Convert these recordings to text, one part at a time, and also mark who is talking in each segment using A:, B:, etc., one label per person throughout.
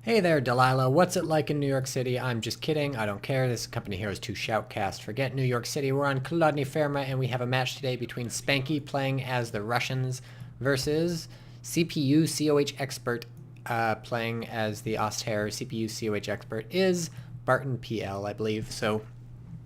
A: Hey there, Delilah. What's it like in New York City? I'm just kidding. I don't care. This is Company Heroes 2 Shoutcast. Forget New York City. We're on Kladny Ferma, and we have a match today between Spanky playing as the Russians versus CPU CoH Expert playing as the Austere. CPU CoH Expert is BartonPL, I believe. So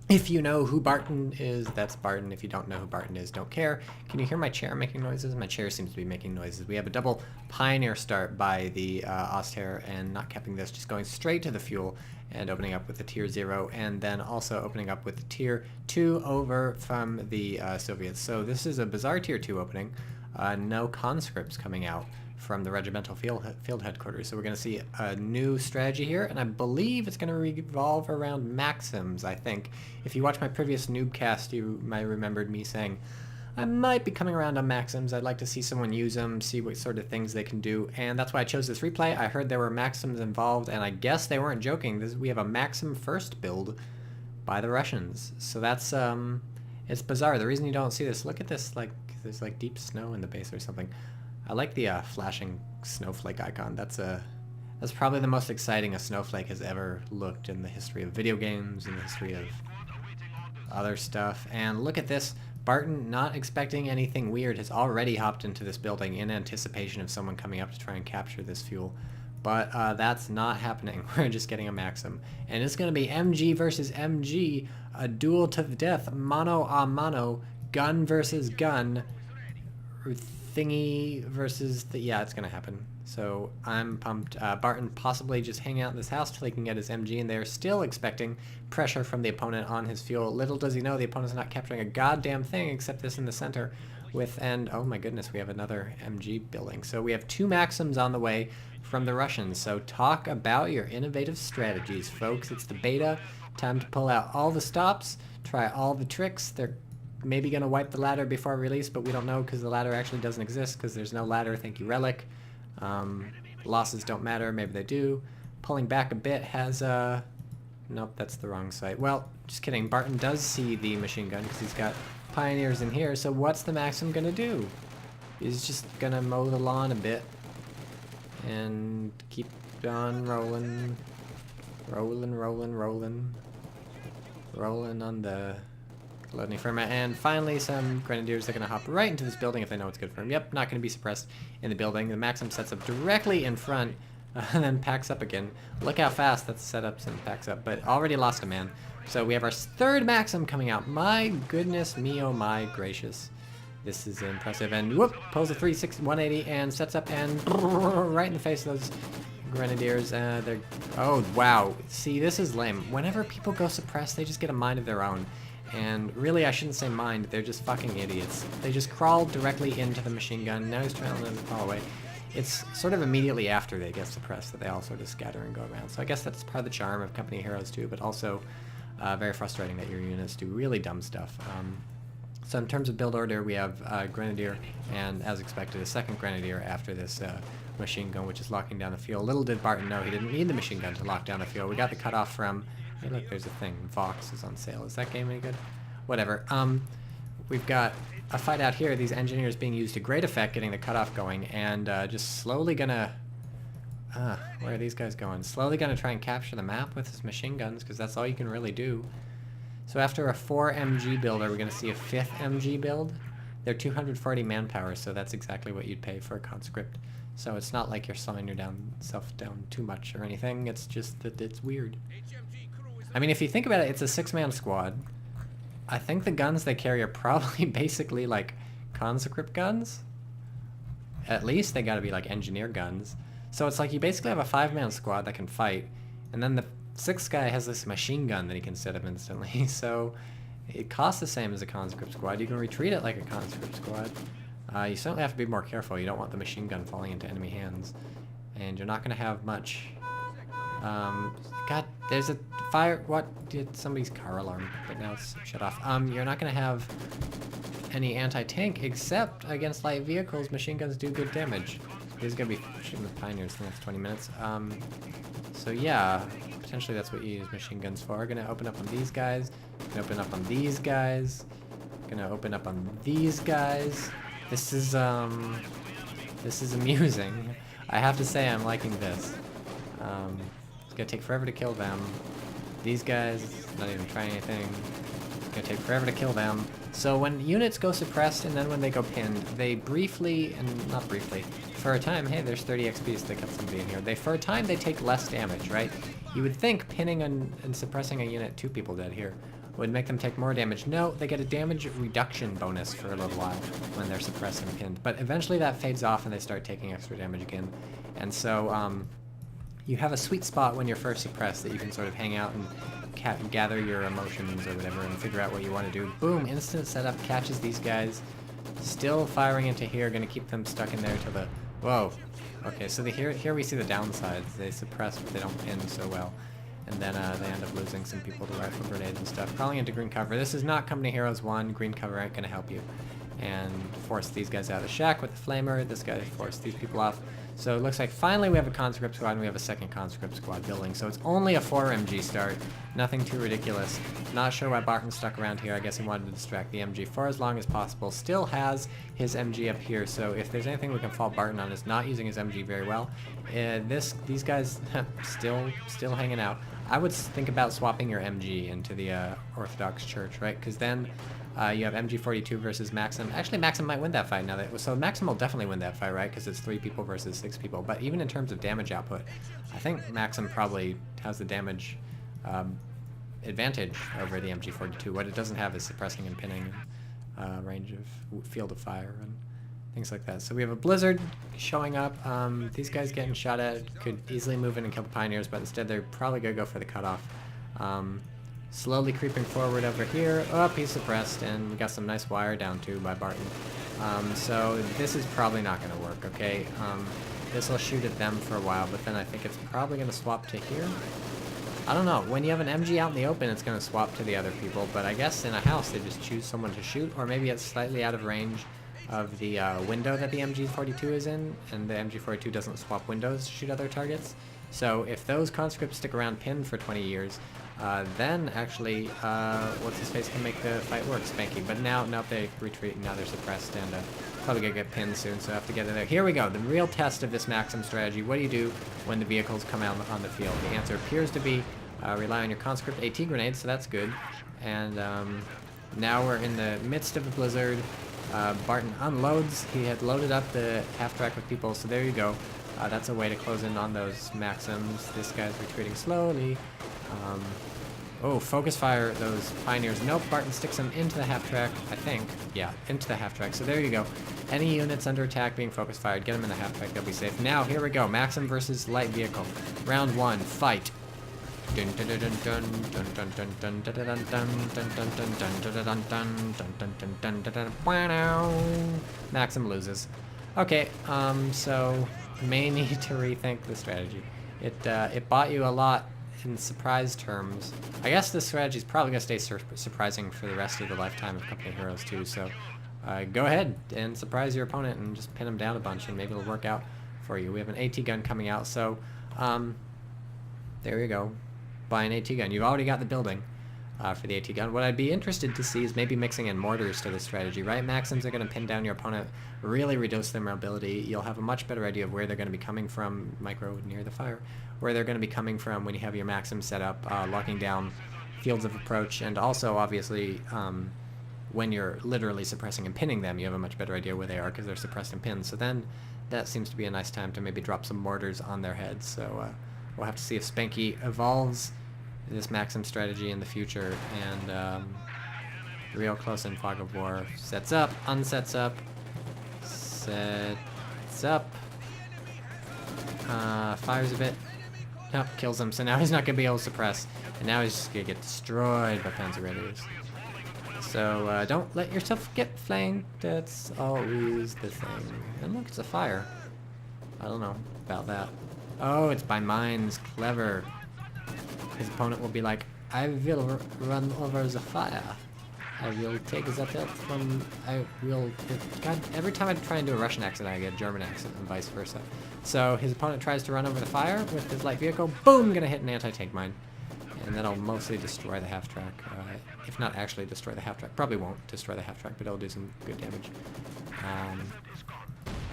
A: if you know who Barton is, that's Barton. If you don't know who Barton is, don't care. Can you hear my chair making noises? My chair seems to be making noises. We have a double Pioneer start by the Austere and not capping this, just going straight to the fuel and opening up with the tier 0 and then also opening up with the tier 2 over from the Soviets. So this is a bizarre tier 2 opening. No conscripts coming out from the regimental field headquarters. So we're going to see a new strategy here, and I believe it's going to revolve around Maxims, I think. If you watch my previous Noobcast, you might have remembered me saying, I might be coming around on Maxims. I'd like to see someone use them, see what sort of things they can do, and that's why I chose this replay. I heard there were Maxims involved, and I guess they weren't joking. We have a Maxim first build by the Russians. So that's, it's bizarre. The reason you don't see this, look at this, like, there's like deep snow in the base or something. I like the flashing snowflake icon. That's probably the most exciting a snowflake has ever looked in the history of video games, in the history of other stuff. And look at this. Barton, not expecting anything weird, has already hopped into this building in anticipation of someone coming up to try and capture this fuel. But that's not happening. We're just getting a Maxim. And it's going to be MG versus MG, a duel to the death, mano a mano, gun versus gun, thingy versus the, yeah, it's gonna happen. So I'm pumped. Barton possibly just hang out in this house till he can get his MG, and they're still expecting pressure from the opponent on his fuel. Little does he know the opponent's not capturing a goddamn thing except this in the center with, and oh my goodness, we have another MG building. So we have 2 Maxims on the way from the Russians. So talk about your innovative strategies, folks. It's the beta. Time to pull out all the stops, try all the tricks. They're maybe going to wipe the ladder before release, but we don't know because the ladder actually doesn't exist because there's no ladder. Thank you, Relic. Losses don't matter. Maybe they do. Pulling back a bit has nope, that's the wrong site. Well, just kidding. Barton does see the machine gun because he's got Pioneers in here. So what's the Maxim going to do? He's just going to mow the lawn a bit and keep on rolling. Rolling on the Kladny Ferma, and finally some Grenadiers are going to hop right into this building if they know it's good for them. Yep, not going to be suppressed in the building. The Maxim sets up directly in front and then packs up again. Look how fast that's set up and packs up, but already lost a man. So we have our 3rd Maxim coming out. My goodness me, oh my gracious. This is impressive. And whoop, pulls a 360, 180 and sets up and right in the face of those Grenadiers. They're, oh wow. See, this is lame. Whenever people go suppressed, they just get a mind of their own. And really, I shouldn't say mind, they're just fucking idiots. They just crawled directly into the machine gun. Now he's trying to let them crawl away. It's sort of immediately after they get suppressed that they all sort of scatter and go around. So I guess that's part of the charm of Company Heroes 2, but also very frustrating that your units do really dumb stuff. So in terms of build order, we have Grenadier, and as expected, a 2nd Grenadier after this machine gun, which is locking down the field. Little did Barton know he didn't need the machine gun to lock down the field. We got the cutoff from, hey look, there's a thing, Vox is on sale. Is that game any good? Whatever. We've got a fight out here. These engineers being used to great effect, getting the cutoff going, and just slowly gonna, where are these guys going? Slowly gonna try and capture the map with his machine guns, because that's all you can really do. So after a 4 MG build, are we gonna see a 5th MG build? They're 240 manpower, so that's exactly what you'd pay for a conscript. So it's not like you're slowing yourself down too much or anything. It's just that it's weird. I mean, if you think about it, it's a 6-man squad. I think the guns they carry are probably basically like conscript guns. At least they gotta be like engineer guns. So it's like you basically have a 5-man squad that can fight, and then the 6th guy has this machine gun that he can set up instantly. So it costs the same as a conscript squad. You can retreat it like a conscript squad. You certainly have to be more careful. You don't want the machine gun falling into enemy hands. And you're not gonna have much. God, there's a fire. What? Did somebody's car alarm? But now it's shut off. You're not gonna have any anti-tank except against light vehicles. Machine guns do good damage. He's gonna be shooting with Pioneers in the next 20 minutes. So yeah, potentially that's what you use machine guns for. Gonna open up on these guys. Gonna open up on these guys. Gonna open up on these guys. This is amusing. I have to say I'm liking this. It's gonna take forever to kill them. These guys, not even trying anything. It's gonna take forever to kill them. So when units go suppressed and then when they go pinned, they briefly, and not briefly, for a time, hey, there's 30 XP, so they got somebody in here. For a time, they take less damage, right? You would think pinning and suppressing a unit, 2 people dead here, would make them take more damage. No, they get a damage reduction bonus for a little while when they're suppressed and pinned. But eventually that fades off and they start taking extra damage again. And so you have a sweet spot when you're first suppressed that you can sort of hang out and gather your emotions or whatever and figure out what you want to do. Boom, instant setup, catches these guys. Still firing into here, gonna keep them stuck in there till the... Whoa. Okay, so here we see the downsides. They suppress, but they don't pin so well. And then they end up losing some people to rifle grenades and stuff. Crawling into green cover. This is not Company Heroes 1. Green cover ain't gonna help you. And force these guys out of the shack with the flamer. This guy forced these people off. So it looks like finally we have a conscript squad and we have a second conscript squad building. So it's only a 4 MG start. Nothing too ridiculous. Not sure why Barton stuck around here. I guess he wanted to distract the MG for as long as possible. Still has his MG up here. So if there's anything we can fault Barton on, is not using his MG very well. These guys still hanging out. I would think about swapping your MG into the Orthodox Church, right? Because then you have MG42 versus Maxim. Actually, Maxim might win that fight now. So Maxim will definitely win that fight, right? Because it's 3 people versus 6 people. But even in terms of damage output, I think Maxim probably has the damage advantage over the MG42. What it doesn't have is suppressing and pinning, range of field of fire, and things like that. So we have a blizzard showing up. These guys getting shot at could easily move in and kill the pioneers, but instead they're probably gonna go for the cutoff. Slowly creeping forward over here. Oh, he's suppressed, and we got some nice wire down too by Barton. So this is probably not gonna work, okay? This will shoot at them for a while, but then I think it's probably gonna swap to here. I don't know. When you have an MG out in the open, it's gonna swap to the other people, but I guess in a house they just choose someone to shoot, or maybe it's slightly out of range of the window that the MG42 is in, and the MG42 doesn't swap windows to shoot other targets. So if those conscripts stick around pinned for 20 years, then actually, what's-his-face can make the fight work, Spanky. But now they retreat, and now they're suppressed, and probably gonna get pinned soon, so I have to get in there. Here we go, the real test of this Maxim strategy. What do you do when the vehicles come out on the field? The answer appears to be rely on your conscript AT grenades, so that's good. And now we're in the midst of a blizzard. Barton unloads. He had loaded up the half-track with people, so there you go. That's a way to close in on those Maxims. This guy's retreating slowly. Oh, focus fire those pioneers. Nope, Barton sticks them into the half-track, I think. Yeah, into the half-track. So there you go. Any units under attack being focus fired, get them in the half-track, they'll be safe. Now, here we go. Maxim versus light vehicle. Round 1, fight. Maxim loses. Okay, so may need to rethink the strategy. It bought you a lot in surprise terms. I guess this strategy is probably going to stay surprising for the rest of the lifetime of Company Heroes too, so go ahead and surprise your opponent and just pin them down a bunch and maybe it'll work out for you. We have an AT gun coming out, so there you go. Buy an AT gun. You've already got the building for the AT gun. What I'd be interested to see is maybe mixing in mortars to this strategy, right? Maxims are going to pin down your opponent, really reduce their mobility. You'll have a much better idea of where they're going to be coming from, micro near the fire, where they're going to be coming from when you have your Maxim set up, locking down fields of approach, and also, obviously, when you're literally suppressing and pinning them, you have a much better idea where they are because they're suppressed and pinned. So then that seems to be a nice time to maybe drop some mortars on their heads. So we'll have to see if Spanky evolves this Maxim strategy in the future, and real close in fog of war. Sets up, unsets up, sets up, fires a bit, nope, kills him, so now he's not going to be able to suppress, and now he's just going to get destroyed by Panzer-Raiders. So don't let yourself get flanked, that's always the thing. And look, it's a fire. I don't know about that. Oh, it's by mines, clever. His opponent will be like, I will run over the fire. I will take the hilt from... I will... God, every time I try and do a Russian accent, I get a German accent, and vice versa. So his opponent tries to run over the fire with his light vehicle. Boom! Gonna hit an anti-tank mine. And that'll mostly destroy the half-track. If not actually destroy the half-track. Probably won't destroy the half-track, but it'll do some good damage.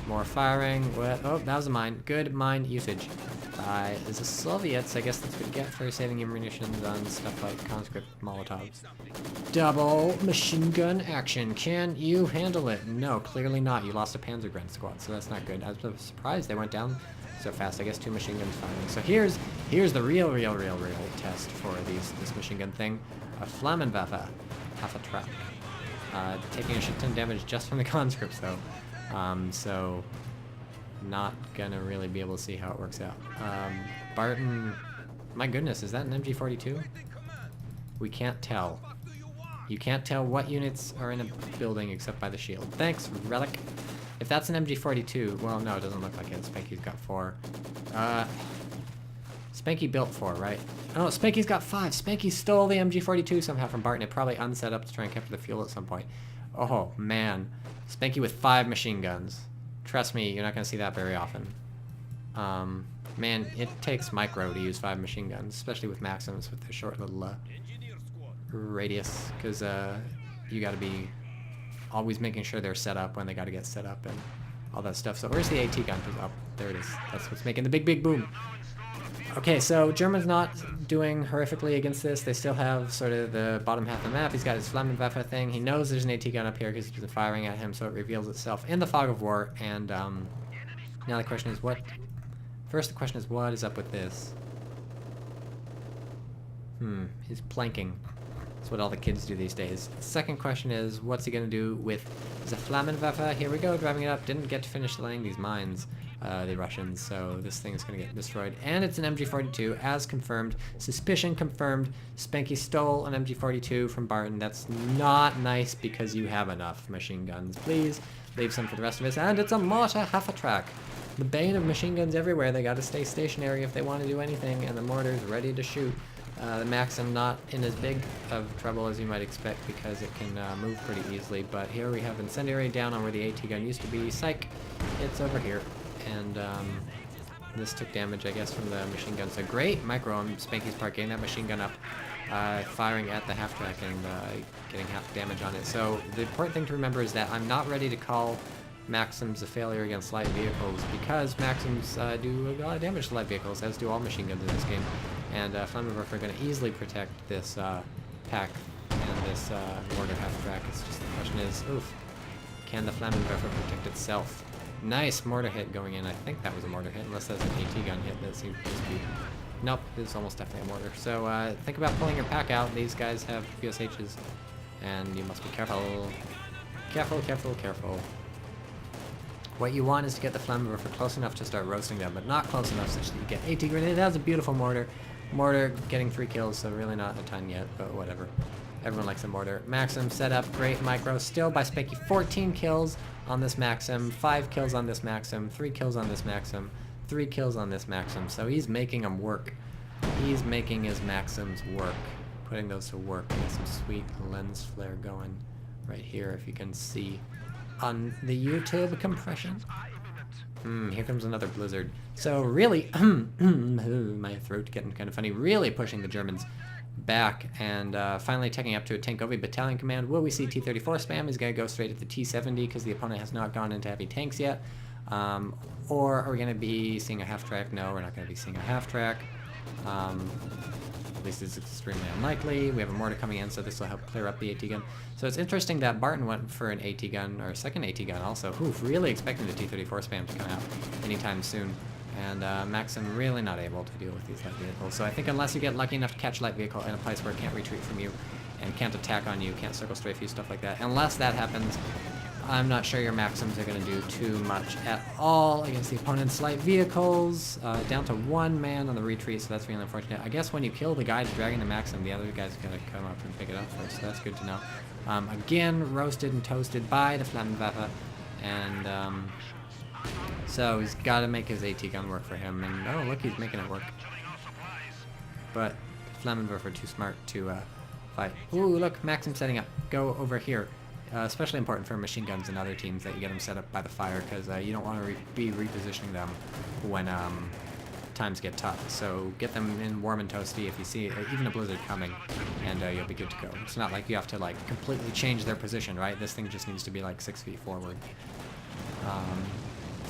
A: More firing. What? Oh, that was a mine. Good mine usage by the Soviets. I guess that's what you get for saving your munitions on stuff like conscript Molotovs. Double machine gun action. Can you handle it? No, clearly not. You lost a Panzergrenade squad, so that's not good. I was surprised they went down so fast. I guess 2 machine guns firing. So here's the real test for this machine gun thing. A Flammenwaffe, half a truck. Taking a shit ton of damage just from the conscripts though. So not gonna really be able to see how it works out. Barton, my goodness, is that an MG42? We can't tell. You can't tell what units are in a building except by the shield. Thanks, Relic. If that's an MG42, well, no, it doesn't look like it. Spanky's got 4. Spanky built 4, right? Oh, Spanky's got 5. Spanky stole the MG42 somehow from Barton. It probably unset up to try and capture the fuel at some point. Oh, man. Spanky with 5 machine guns. Trust me, you're not going to see that very often. Man, it takes micro to use 5 machine guns, especially with Maxims with their short little radius, because you got to be always making sure they're set up when they got to get set up and all that stuff. So where's the AT gun? Oh, there it is. That's what's making the big boom. Okay, so German's not doing horrifically against this. They still have sort of the bottom half of the map. He's got his Flammenwaffe thing. He knows there's an AT gun up here because he's been firing at him, so it reveals itself in the fog of war. And now the question is what? First, the question is what is up with this? He's planking. That's what all the kids do these days. The second question is what's he going to do with the Flammenwaffe? Here we go, driving it up. Didn't get to finish laying these mines. The Russians, so this thing is going to get destroyed. And it's an MG42, as confirmed. Suspicion confirmed. Spanky stole an MG42 from Barton. That's not nice because you have enough machine guns. Please leave some for the rest of us. And it's a mortar half a track. The bane of machine guns everywhere. They got to stay stationary if they want to do anything, and the mortar's ready to shoot. The Maxim not in as big of trouble as you might expect because it can move pretty easily, but here we have incendiary down on where the AT gun used to be. Psych! It's over here. And this took damage, I guess, from the machine gun. So great micro on Spanky's part, getting that machine gun up, firing at the half-track and getting half damage on it. So the important thing to remember is that I'm not ready to call Maxims a failure against light vehicles because Maxims do a lot of damage to light vehicles, as do all machine guns in this game. And Flammenwaffe are going to easily protect this pack and this mortar half-track. It's just the question is, oof, can the Flammenwaffe protect itself? Nice mortar hit going in. I think that was a mortar hit, unless that's an AT gun hit. That seems to be... Nope, it's almost definitely a mortar. So think about pulling your pack out. These guys have PSHs, and you must be careful. Careful. What you want is to get the Flammenwaffe close enough to start roasting them, but not close enough such that you get AT grenade. That's a beautiful mortar. Mortar getting 3 kills, so really not a ton yet, but whatever. Everyone likes a mortar. Maxim set up, great micro, still by Spanky. 14 kills on this Maxim, 5 kills on this Maxim, 3 kills on this Maxim, 3 kills on this Maxim. So he's making them work. He's making his Maxims work. Putting those to work. Got some sweet lens flare going right here, if you can see on the YouTube compression. Here comes another blizzard. So really, my throat getting kind of funny, really pushing the Germans back and finally taking up to a Tankovi battalion command. Will we see T-34 spam? He's going to go straight at the T-70 because the opponent has not gone into heavy tanks yet. Or are we going to be seeing a half-track? No, we're not going to be seeing a half-track. At least it's extremely unlikely. We have a mortar coming in, so this will help clear up the AT gun. So it's interesting that Barton went for an AT gun, or a second AT gun also. Really expecting the T-34 spam to come out anytime soon. And Maxim really not able to deal with these light vehicles. So I think unless you get lucky enough to catch light vehicle in a place where it can't retreat from you, and can't attack on you, can't circle strafe you, stuff like that, unless that happens, I'm not sure your Maxims are going to do too much at all against the opponent's light vehicles. Down to 1 man on the retreat, so that's really unfortunate. I guess when you kill the guy dragging the Maxim, the other guy's going to come up and pick it up first, so that's good to know. Again, roasted and toasted by the Flammenwaffe, and so he's got to make his AT gun work for him, and oh look, he's making it work. But Flammenwaffe are too smart to fight. Ooh, look, Maxim setting up. Go over here. Especially important for machine guns and other teams that you get them set up by the fire, because you don't want to be repositioning them when times get tough. So get them in warm and toasty if you see even a blizzard coming, and you'll be good to go. It's not like you have to like completely change their position, right? This thing just needs to be like 6 feet forward.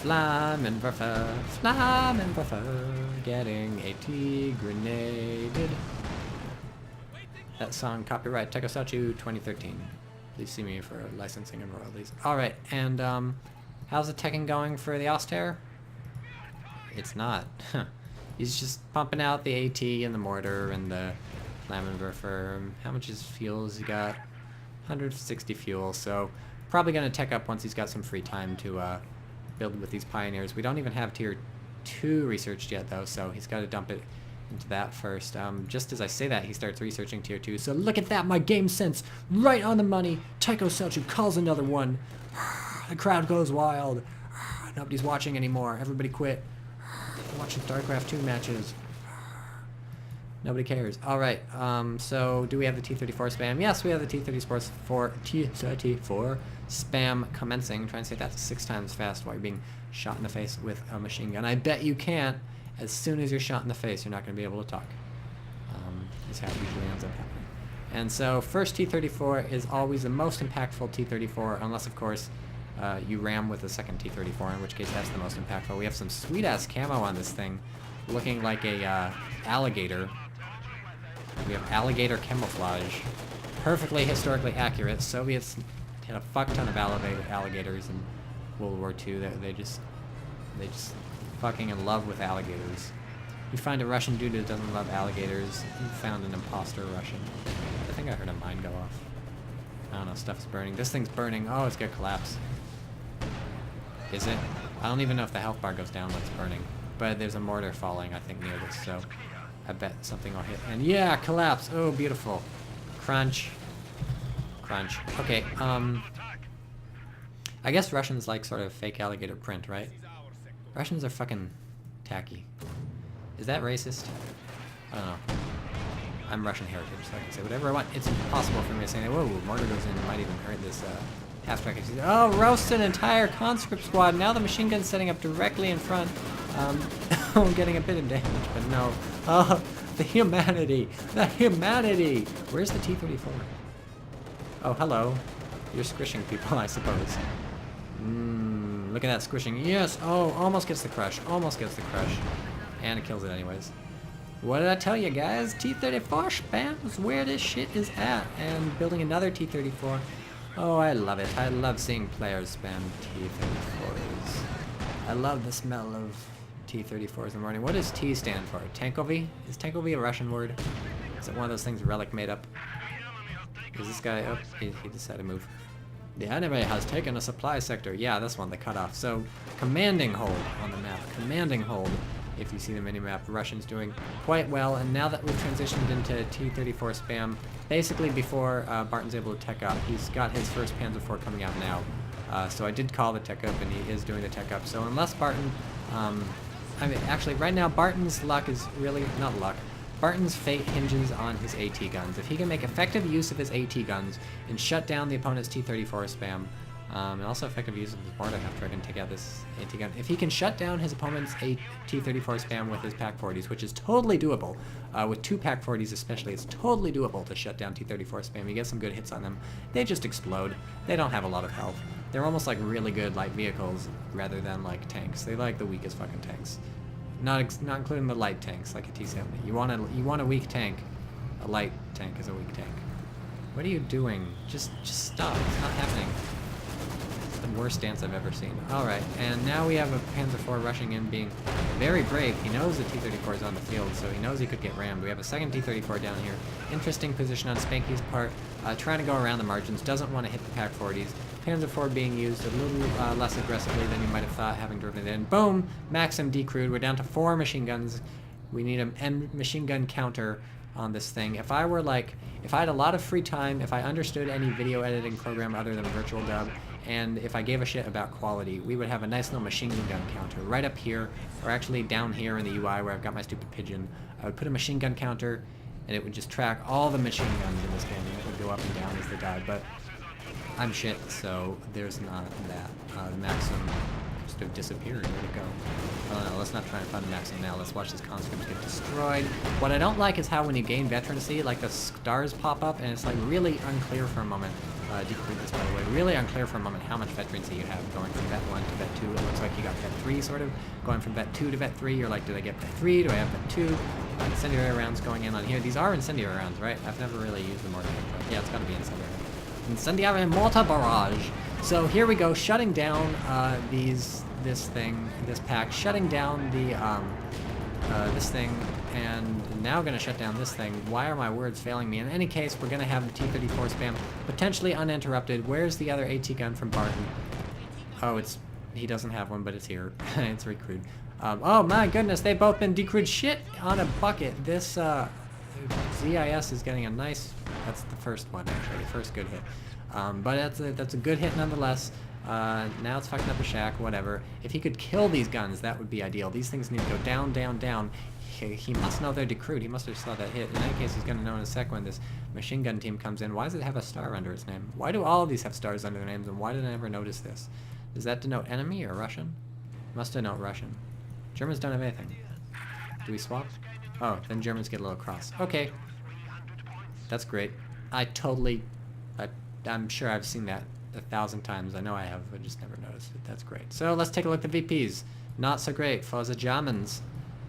A: Flammenwerfer, getting AT grenaded. That song, copyright TychoCelchuuu 2013. Please see me for licensing and royalties. Alright, and how's the teching going for the Auster? It's not. He's just pumping out the AT and the mortar and the Flammenwerfer. How much is fuel has he got? 160 fuel, so probably going to tech up once he's got some free time to build with these pioneers. We don't even have tier 2 researched yet though, so he's got to dump it into that first. Just as I say that, he starts researching tier 2. So look at that, my game sense, right on the money. TychoCelchuuu calls another one. The crowd goes wild. Nobody's watching anymore. Everybody quit. They're watching StarCraft 2 matches. Nobody cares. Alright, so do we have the T-34 spam? Yes, we have the T-34 spam commencing. Try and say that 6 times fast while you're being shot in the face with a machine gun. I bet you can't. As soon as you're shot in the face, you're not going to be able to talk. Is how it usually ends up happening. And so first T-34 is always the most impactful T-34, unless of course you ram with the second T-34, in which case that's the most impactful. We have some sweet-ass camo on this thing, looking like a alligator. We have alligator camouflage. Perfectly historically accurate. Soviets had a fuck ton of alligators in World War II. They just fucking in love with alligators. You find a Russian dude who doesn't love alligators, you found an imposter Russian. I think I heard a mine go off. I don't know, stuff's burning. This thing's burning. Oh, it's gonna collapse. Is it? I don't even know if the health bar goes down when it's burning. But there's a mortar falling, I think, near this, so I bet something will hit. And yeah, collapse! Oh, beautiful. Crunch. Crunch. Okay, I guess Russians like sort of fake alligator print, right? Russians are fucking tacky. Is that racist? I don't know. I'm Russian heritage, so I can say whatever I want. It's impossible for me to say, whoa, mortar goes in, might even hurt this half-track. Oh, roast an entire conscript squad. Now the machine gun's setting up directly in front. I'm getting a bit of damage, but no. Oh, the humanity! The humanity! Where's the T-34? Oh, hello. You're squishing people, I suppose. Look at that squishing. Yes! Oh, almost gets the crush. Almost gets the crush. And it kills it anyways. What did I tell you guys? T-34 spam is where this shit is at. And building another T-34. Oh, I love it. I love seeing players spam T-34s. I love the smell of T-34s in the morning. What does T stand for? Tankovy? Is Tankovy a Russian word? Is it one of those things Relic made up? Is this guy up? He decided to move. The enemy has taken a supply sector. Yeah, this one, the cutoff. So, commanding hold on the map. Commanding hold. If you see the mini-map, Russians doing quite well. And now that we've transitioned into T-34 spam, basically before Barton's able to tech up, he's got his first Panzer IV coming out now. So I did call the tech up, and he is doing the tech up. So unless Barton... I mean, actually, right now, Barton's luck is really... Not luck. Barton's fate hinges on his AT guns. If he can make effective use of his AT guns and shut down the opponent's T-34 spam, and also effective use of his mortar after I can take out this AT gun. If he can shut down his opponent's T-34 spam with his Pak-40s, which is totally doable, with 2 Pak-40s especially, it's totally doable to shut down T-34 spam. You get some good hits on them. They just explode. They don't have a lot of health. They're almost like really good light vehicles rather than like tanks. They like the weakest fucking tanks. Not including the light tanks like a T-70. You want a weak tank. A light tank is a weak tank. What are you doing? Just stop. It's not happening. It's the worst dance I've ever seen. Alright, and now we have a Panzer IV rushing in, being very brave. He knows the T-34 is on the field, so he knows he could get rammed. We have a second T-34 down here. Interesting position on Spanky's part. Trying to go around the margins. Doesn't want to hit the Pak-40s. Panzer IV being used a little less aggressively than you might have thought, having driven it in. Boom! Maxim decrewed. We're down to 4 machine guns. We need a machine gun counter on this thing. If I had a lot of free time, if I understood any video editing program other than Virtual Dub, and if I gave a shit about quality, we would have a nice little machine gun counter right up here, or actually down here in the UI where I've got my stupid pigeon. I would put a machine gun counter, and it would just track all the machine guns in this game, and it would go up and down as they died, but I'm shit, so there's not that. The Maxim just have disappeared. Where'd it go? Oh no, let's not try and find the Maxim now. Let's watch this conscript get destroyed. What I don't like is how when you gain veterancy, like the stars pop up, and it's like really unclear for a moment. Decrease this, by the way. Really unclear for a moment how much veterancy you have going from vet 1 to vet 2. It looks like you got vet 3, sort of. Going from vet 2 to vet 3, you're like, did I get vet 3? Do I have vet 2? Incendiary rounds going in on here. These are incendiary rounds, right? I've never really used them mortar, but yeah, it's gotta be incendiary. Incendiary mortar barrage. So here we go, shutting down this pack, shutting down the this thing, and now gonna shut down this thing. Why are my words failing me? In any case, we're gonna have the T-34 spam potentially uninterrupted. Where's the other AT gun from Barton? Oh, he doesn't have one, but it's here. It's recruit. Oh my goodness, they've both been decrewed. Shit on a bucket. This ZIS is getting a nice. That's the first one actually, the first good hit. But that's a good hit nonetheless. Now it's fucking up a shack, whatever. If he could kill these guns, that would be ideal. These things need to go down, down, down. He must know they're decrewed. He must have saw that hit. In any case, he's going to know in a sec when this machine gun team comes in. Why does it have a star under its name? Why do all of these have stars under their names, and why did I never notice this? Does that denote enemy or Russian? Must denote Russian. Germans don't have anything. Do we swap? Oh, then Germans get a little cross. Okay. That's great. I'm sure I've seen that 1,000 times. I know I have, I just never noticed it. That's great. So let's take a look at the VPs. Not so great for the Germans.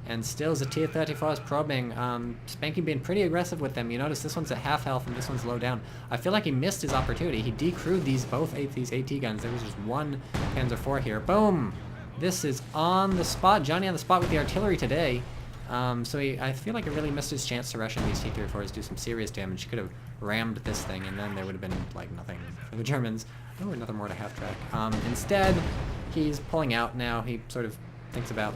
A: And still the T-34 is probing. Spanky being pretty aggressive with them. You notice this one's at half health and this one's low down. I feel like he missed his opportunity. He decrewed these AT guns. There was just one Panzer IV here. Boom! This is on the spot. Johnny on the spot with the artillery today. I feel like he really missed his chance to rush in these T-34s, do some serious damage. He could have rammed this thing, and then there would have been, like, nothing for the Germans. Oh, another mortar half-track. Instead, he's pulling out now. He sort of thinks about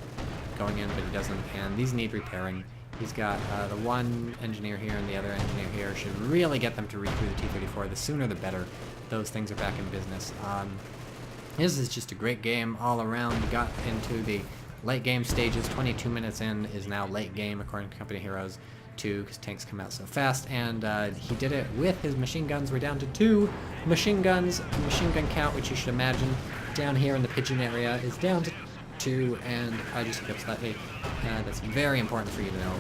A: going in, but he doesn't, and these need repairing. He's got the one engineer here and the other engineer here. Should really get them to recruit the T-34. The sooner the better. Those things are back in business. This is just a great game all around. We got into the late game stages. 22 minutes in is now late game according to Company Heroes 2 because tanks come out so fast, and he did it with his machine guns. We're down to 2 machine guns. Machine gun count, which you should imagine down here in the pigeon area, is down to 2, and I just hiccup slightly. That's very important for you to know.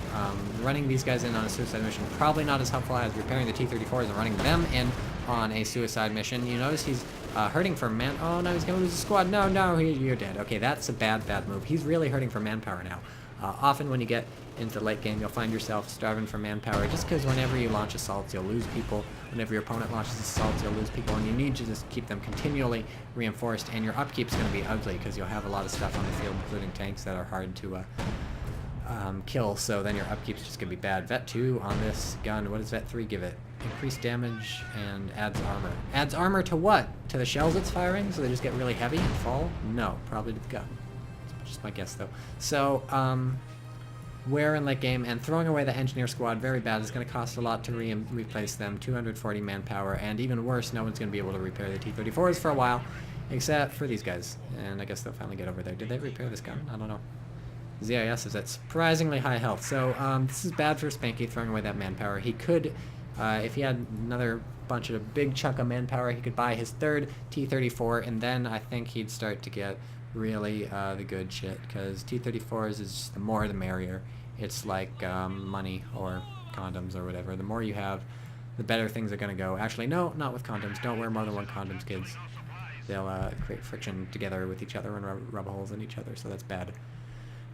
A: Running these guys in on a suicide mission probably not as helpful as repairing the T-34s and running them in on a suicide mission. You notice he's hurting for man. Oh no, he's gonna lose his squad. No, you're dead. Okay, that's a bad move. He's really hurting for manpower now. Often when you get into the late game, you'll find yourself starving for manpower just because whenever you launch assaults, you'll lose people. Whenever your opponent launches assaults, you'll lose people, and you need to just keep them continually reinforced, and your upkeep's going to be ugly because you'll have a lot of stuff on the field, including tanks that are hard to kill, so then your upkeep's just going to be bad. Vet 2 on this gun, what does Vet 3 give it? Increased damage and adds armor. Adds armor to what? To the shells it's firing, so they just get really heavy and fall? No, probably to the gun. That's just my guess, though. So, we're in late game, and throwing away the engineer squad, very bad. It's going to cost a lot to replace them. 240 manpower, and even worse, no one's going to be able to repair the T-34s for a while, except for these guys. And I guess they'll finally get over there. Did they repair this gun? I don't know. ZIS is at surprisingly high health, so this is bad for Spanky, throwing away that manpower. He could, if he had another bunch of a big chunk of manpower, he could buy his 3rd T-34, and then I think he'd start to get really the good shit, because T-34s is just the more the merrier. It's like money or condoms or whatever. The more you have, the better things are going to go. Actually, no, not with condoms. Don't wear more than 1 condoms, kids. They'll create friction together with each other and rub holes in each other, so that's bad.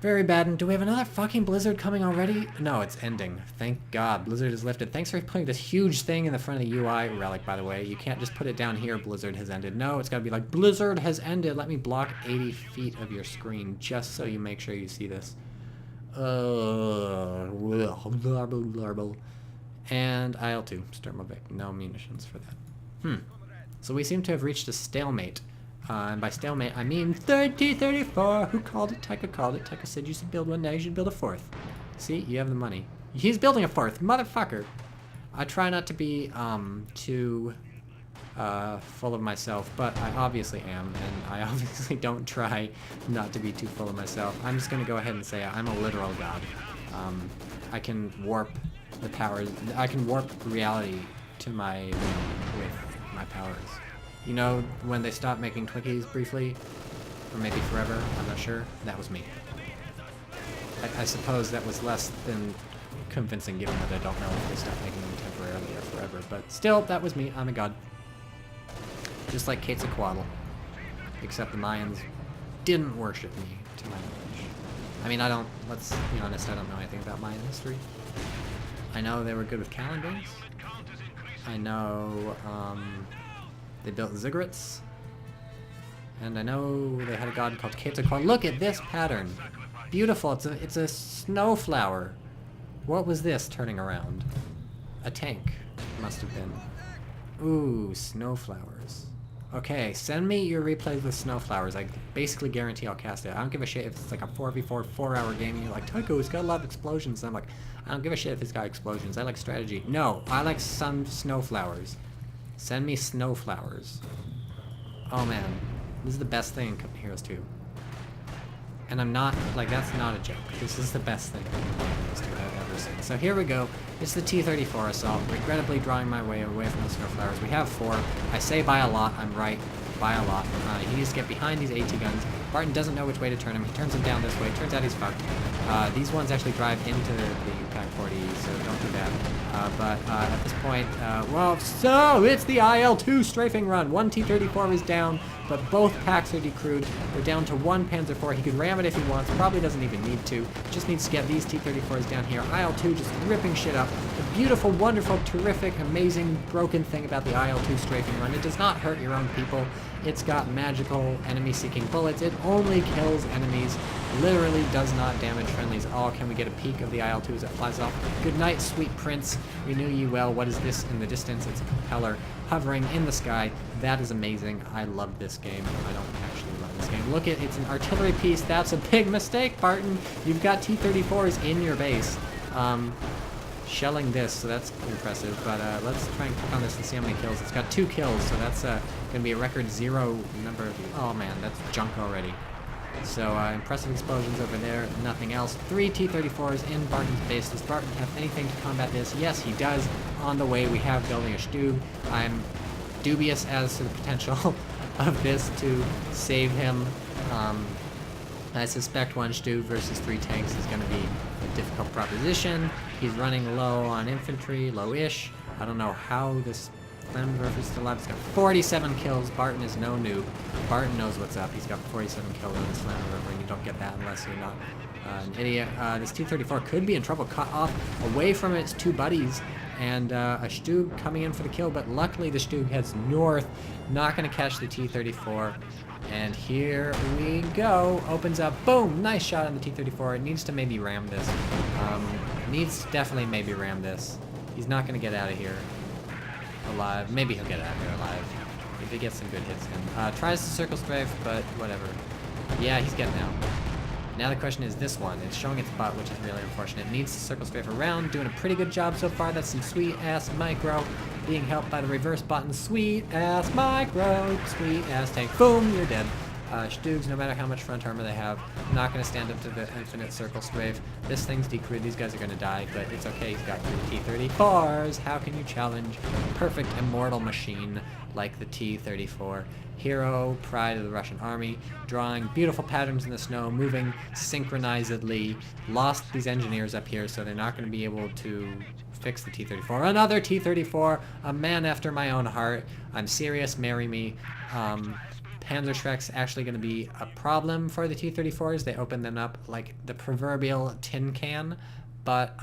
A: Very bad. And do we have another fucking blizzard coming already? No, it's ending. Thank God. Blizzard is lifted. Thanks for putting this huge thing in the front of the UI. Relic, by the way. You can't just put it down here, Blizzard has ended. No, it's got to be like, Blizzard has ended. Let me block 80 feet of your screen just so you make sure you see this. And IL-2. Sturmovik. No munitions for that. So we seem to have reached a stalemate. And by stalemate, I mean 30-34. Who called it? Tycho called it. Tycho said you should build one, now you should build a 4th. See, you have the money. He's building a 4th, motherfucker. I try not to be too full of myself, but I obviously am, and I obviously don't try not to be too full of myself. I'm just gonna go ahead and say I'm a literal god. I can warp the powers. I can warp reality to my whim with my powers. You know, when they stopped making Twinkies briefly, Or maybe forever, I'm not sure. That was me. I suppose that was less than convincing given that I don't know if they stopped making them temporarily or forever. But still, that was me. I'm a god. Just like Quetzalcoatl. Except the Mayans didn't worship me, to my knowledge. I mean, let's be honest, I don't know anything about Mayan history. I know they were good with calendars. I know they built ziggurats. And I know they had a god called Quetzalcoatl. Look at this pattern! Beautiful, it's a snowflower. What was this turning around? A tank, must have been. Ooh, snowflowers. Okay, send me your replays with snowflowers. I basically guarantee I'll cast it. I don't give a shit if it's like a 4v4, 4-hour game and you're like, Tycho, it's got a lot of explosions. And I'm like, I don't give a shit if it's got explosions. I like strategy. No, I like some snowflowers. Send me snowflowers. Oh man, this is the best thing in Heroes 2. And I'm not, like, that's not a joke. This is the best thing I've ever seen. So here we go. It's the T-34 assault. Regrettably drawing my way away from the snowflowers. We have 4. I say by a lot. I'm right. By a lot. He needs to get behind these AT guns. Barton doesn't know which way to turn him. He turns him down this way. Turns out he's fucked. These ones actually drive into the Pack 40, so don't do that. But at this point, well, so it's the IL-2 strafing run. One T-34 is down, but both packs are decrewed. We're down to one Panzer IV. He could ram it if he wants. Probably doesn't even need to. Just needs to get these T-34s down here. IL-2 just ripping shit up. The beautiful, wonderful, terrific, amazing, broken thing about the IL-2 strafing run. It does not hurt your own people. It's got magical enemy-seeking bullets. It only kills enemies. Literally does not damage friendlies at all. Can we get a peek of the IL-2 as it flies off? Good night, sweet prince. We knew you well. What is this in the distance? It's a propeller hovering in the sky. That is amazing. I love this game. I don't actually love this game. Look at it's an artillery piece. That's a big mistake, Barton. You've got T-34s in your base. Shelling this, so that's impressive. But let's try and click on this and see how many kills. It's got 2 kills, so that's gonna be a record 0 number of. Oh man, that's junk already. So impressive explosions over there, nothing else. 3 T-34s in Barton's base. Does Barton have anything to combat this? Yes, he does. On the way, we have building a Stug. I'm dubious as to the potential of this to save him. I suspect 1 Stug versus 3 tanks is going to be a difficult proposition. He's running low on infantry, low-ish. I don't know how this Flammenwerfer is still alive. He's got 47 kills. Barton is no noob. Barton knows what's up. He's got 47 kills on this Flammenwerfer, and you don't get that unless you're not an idiot. This T-34 could be in trouble. Cut off away from its 2 buddies, and a Stug coming in for the kill, but luckily the Stug heads north. Not going to catch the T-34. And here we go. Opens up. Boom! Nice shot on the T-34. It needs to maybe ram this. Needs to definitely maybe ram this. He's not going to get out of here alive. Maybe he'll get out of here alive if he gets some good hits in. Tries to circle strafe, but whatever. Yeah, he's getting out. Now the question is this one. It's showing its butt, which is really unfortunate. It needs to circle strafe around. Doing a pretty good job so far. That's some sweet-ass micro. Being helped by the reverse button. Sweet-ass micro. Sweet-ass tank. Boom! You're dead. Stugs, no matter how much front armor they have, not going to stand up to the infinite circle strafe. This thing's decrewed. These guys are going to die, but it's okay. He's got 3 T-34s. How can you challenge a perfect immortal machine like the T-34? Hero, pride of the Russian army, drawing beautiful patterns in the snow, moving synchronizedly. Lost these engineers up here, so they're not going to be able to fix the T-34. Another T-34, a man after my own heart. I'm serious, marry me. Panzerschreck's actually going to be a problem for the T-34s. They open them up like the proverbial tin can. But,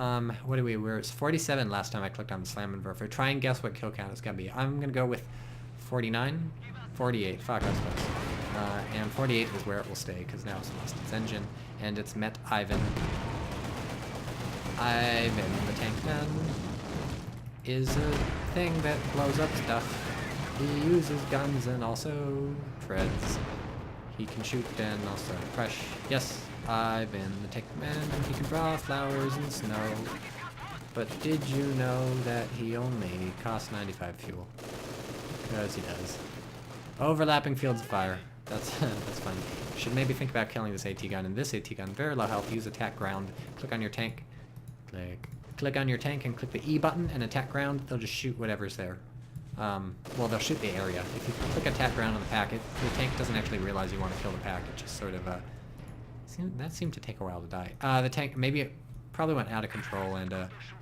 A: what do we, we're 47 last time I clicked on the Flammenwerfer. Try and guess what kill count it's going to be. I'm going to go with 49? 48. Fuck, I was close. And 48 is where it will stay, because now it's lost its engine, and it's met Ivan. Ivan, the tank man, is a thing that blows up stuff. He uses guns and also treads. He can shoot and also crush. Yes, Ivan, the tank man, he can draw flowers in snow. But did you know that he only costs 95 fuel? Because he does. Overlapping fields of fire. That's fun. Should maybe think about killing this AT gun. And this AT gun, very low health. Use attack ground. Click on your tank. Click on your tank and click the E button and attack ground. They'll just shoot whatever's there. Well, they'll shoot the area. If you click attack ground on the pack, the tank doesn't actually realize you want to kill the pack. It just sort of, that seemed to take a while to die. The tank, maybe it probably went out of control and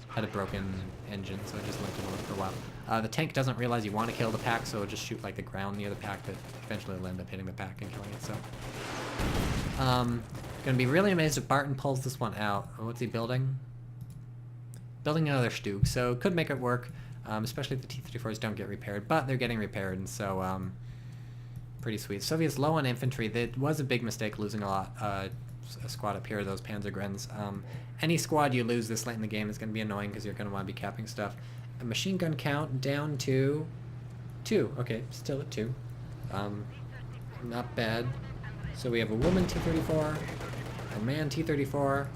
A: had a broken engine, so it just left it alone for a while. The tank doesn't realize you want to kill the pack, so it'll just shoot like the ground near the pack, but eventually it'll end up hitting the pack and killing it, so. Gonna be really amazed if Barton pulls this one out. What's he building? Building another Stug, so could make it work, especially if the T-34s don't get repaired, but they're getting repaired, and so, pretty sweet. Soviets low on infantry. That was a big mistake losing a squad up here, those Panzergrens. Any squad you lose this late in the game is going to be annoying because you're going to want to be capping stuff. A machine gun count down to 2. Okay, still at 2. Not bad. So we have a woman T-34, a man T-34,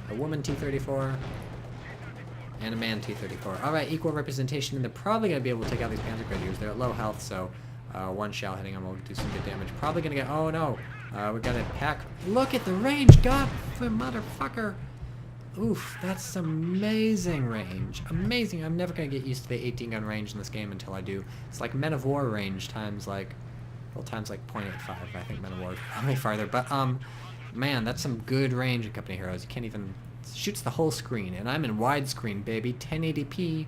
A: a woman T-34, and a man T-34. Alright, equal representation, and they're probably going to be able to take out these Panzer Grenadiers. They're at low health, so one shell hitting them will do some good damage. Probably going to get... Oh, no. We're going to pack... Look at the range! God, for motherfucker! Oof, that's amazing range. Amazing. I'm never going to get used to the 18-gun range in this game until I do. It's like Men of War range times like... Well, times like 0.85. I think Men of War is probably farther. But, man, that's some good range in Company Heroes. You can't even... Shoots the whole screen, and I'm in widescreen, baby. 1080p,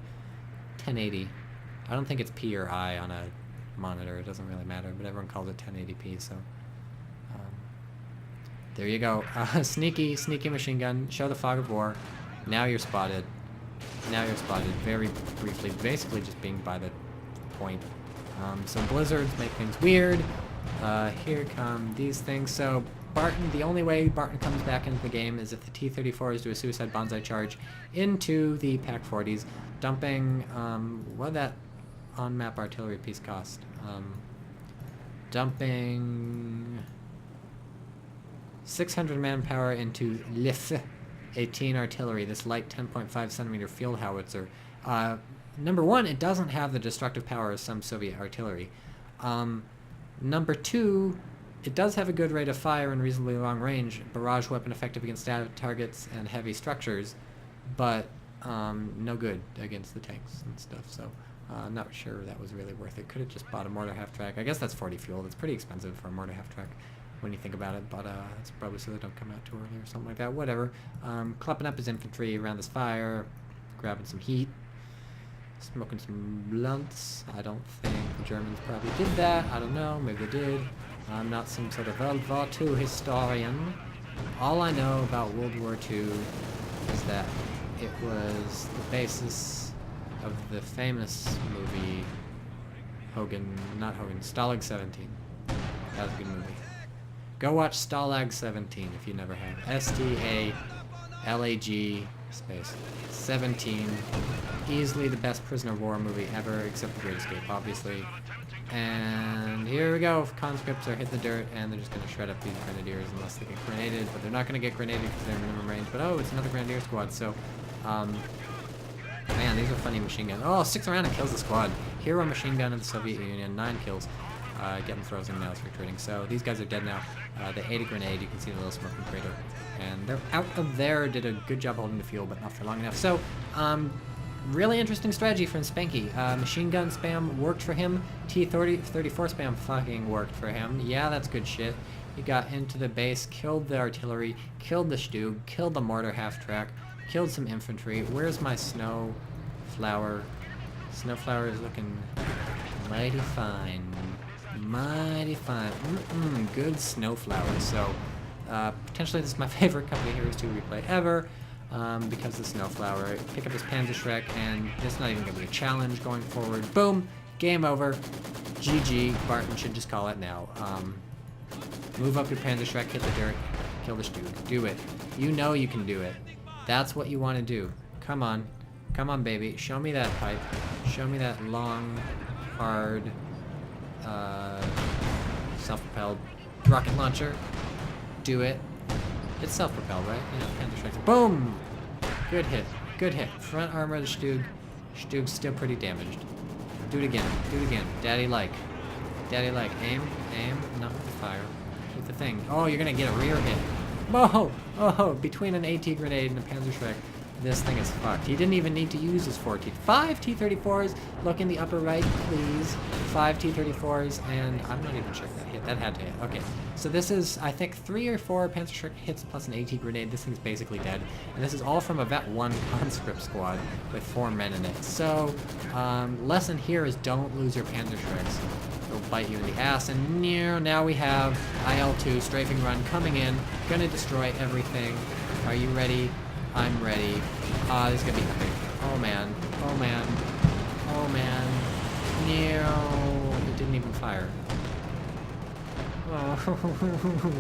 A: 1080. I don't think it's P or I on a monitor. It doesn't really matter, but everyone calls it 1080p, so... there you go. Sneaky machine gun. Show the fog of war. Now you're spotted. Now you're spotted very briefly, basically just being by the point. So blizzards make things weird. Here come these things. So Barton, the only way Barton comes back into the game is if the T-34s do a suicide bonsai charge into the Pack-40s, dumping, what did that on-map artillery piece cost? Dumping 600 manpower into LIF 18 artillery, this light 10.5 centimeter field howitzer. Number one, it doesn't have the destructive power of some Soviet artillery. Number two, it does have a good rate of fire and reasonably long range, barrage weapon effective against static targets and heavy structures, but no good against the tanks and stuff, so I'm not sure that was really worth it. Could have just bought a mortar half-track. I guess that's 40 fuel. That's pretty expensive for a mortar half-track when you think about it, but it's probably so they don't come out too early or something like that. Whatever. Clapping up his infantry around this fire, grabbing some heat, smoking some blunts. I don't think the Germans probably did that. I don't know. Maybe they did. I'm not some sort of World War II historian. All I know about World War II is that it was the basis of the famous movie Stalag 17. That was a good movie. Go watch Stalag 17 if you never have. S-T-A-L-A-G space 17. Easily the best prisoner of war movie ever, except The Great Escape, obviously. And here we go. Conscripts are hitting the dirt, and they're just going to shred up these grenadiers unless they get grenaded. But they're not going to get grenaded because they're minimum range. But oh, it's another grenadier squad. So, man, these are funny machine guns. Oh, 6 around and kills the squad. Hero machine gun of the Soviet Union, 9 kills. Getting frozen now, it's retreating. So these guys are dead now. They ate a grenade. You can see the little smoking crater. And they're out of there. Did a good job holding the fuel, but not for long enough. So, really interesting strategy from Spanky. Machine gun spam worked for him. T-34 spam fucking worked for him. Yeah, that's good shit. He got into the base, killed the artillery, killed the Stug, killed the mortar half-track, killed some infantry. Where's my Snowflower? Snowflower is looking mighty fine. Mighty fine. Good Snowflower. So, potentially this is my favorite Company Heroes 2 replay ever. Because the Snowflower. Pick up his Panzerschreck, and it's not even going to be a challenge going forward. Boom! Game over. GG. Barton should just call it now. Move up your Panzerschreck, hit the dirt, kill the Stug. Do it. You know you can do it. That's what you want to do. Come on. Come on, baby. Show me that pipe. Show me that long, hard, self-propelled rocket launcher. Do it. It's self-propelled, right? Yeah, Panzerschreck. Boom! Good hit. Good hit. Front armor of the Stug. Stug's still pretty damaged. Do it again. Do it again. Daddy-like. Daddy-like. Aim. Aim. Not with the fire. With the thing. Oh, you're gonna get a rear hit. Whoa! Oh, between an AT grenade and a Panzerschreck. this thing is fucked. He didn't even need to use his 5 T-34s. Look in the upper right, please. 5 T-34s, and I'm not even sure if that hit. That had to hit. Okay, so this is, I think, 3 or 4 Panzerschreck hits plus an AT grenade. This thing's basically dead. And this is all from a Vet 1 conscript squad with 4 men in it. So, lesson here is don't lose your Panzerschrecks. They'll bite you in the ass. And now we have IL-2 strafing run coming in. Gonna destroy everything. Are you ready? I'm ready. This is gonna be epic. Oh man. Oh man. Oh man. No. It didn't even fire. Oh.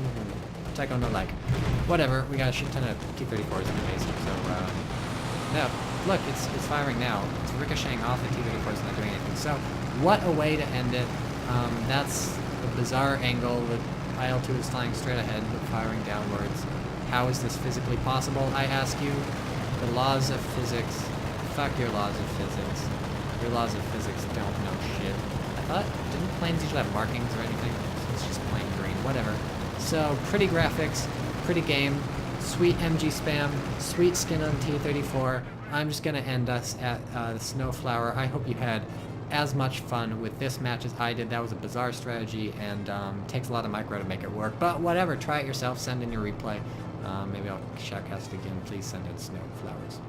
A: Tycho no like. Whatever. We got a shit ton of T-34s in the base. So, yeah. Look, it's firing now. It's ricocheting off the T-34s and not doing anything. So, what a way to end it. That's a bizarre angle. The IL-2 is flying straight ahead, but firing downwards. How is this physically possible, I ask you? The laws of physics. Fuck your laws of physics. Your laws of physics don't know shit. I thought, didn't planes usually have markings or anything? So it's just plain green, whatever. So, pretty graphics, pretty game, sweet MG spam, sweet skin on T-34. I'm just gonna end us at the Snowflower. I hope you had as much fun with this match as I did. That was a bizarre strategy, and takes a lot of micro to make it work. But whatever, try it yourself, send in your replay. Maybe I'll shoutcast again. Please send in Snowflowers.